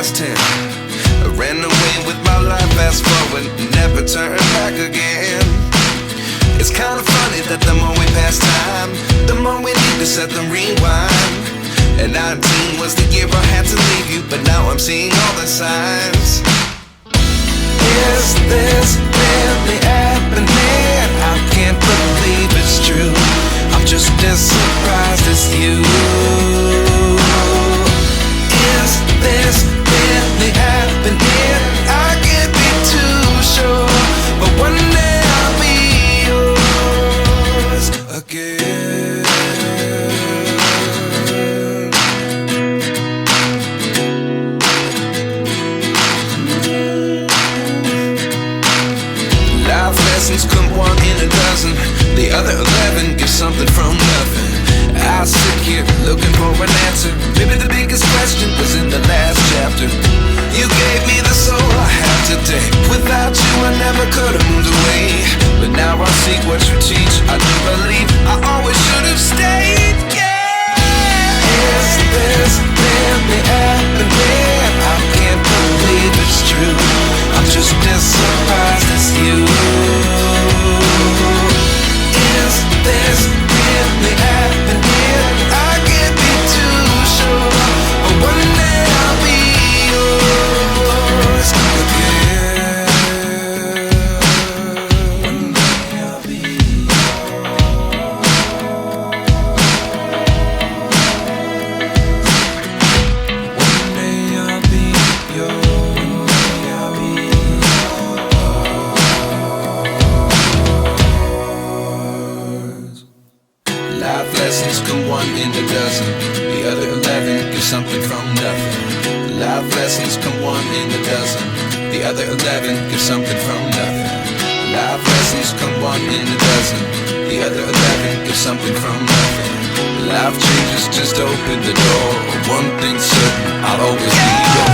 past 10. I ran away with my life, fast forward, never turn back again. It's kind of funny that the more we pass time, the more we need to set the rewind. And 19 was the year I had to leave you, but now I'm seeing all the signs. Is this really happening? I can't believe it's true. I'm just as surprised as you. Is this really happening? I can't be too sure, but one day I'll be yours again. Life lessons come one in a dozen. The other 11 give something from nothing. I sit here looking for an answer. Maybe the biggest question was in the last chapter. You gave me the soul I have today. Without you I never could have moved away. But now I see what you teach. I do believe I always should have stayed. Yeah. Is this really happening? I can't believe it's true. I'm just as surprised as you. Is this really happening? I can't be too sure, but one day I'll be yours again. One day I'll be One day I'll be yours. One day I'll be yours. Life lessons come one in a dozen. The other 11 give something from nothing. Life lessons come one in a dozen. The other 11 give something from nothing. Life lessons come one in a dozen. The other 11 give something from nothing. Life changes just open the door. One thing's certain, I'll always be yours.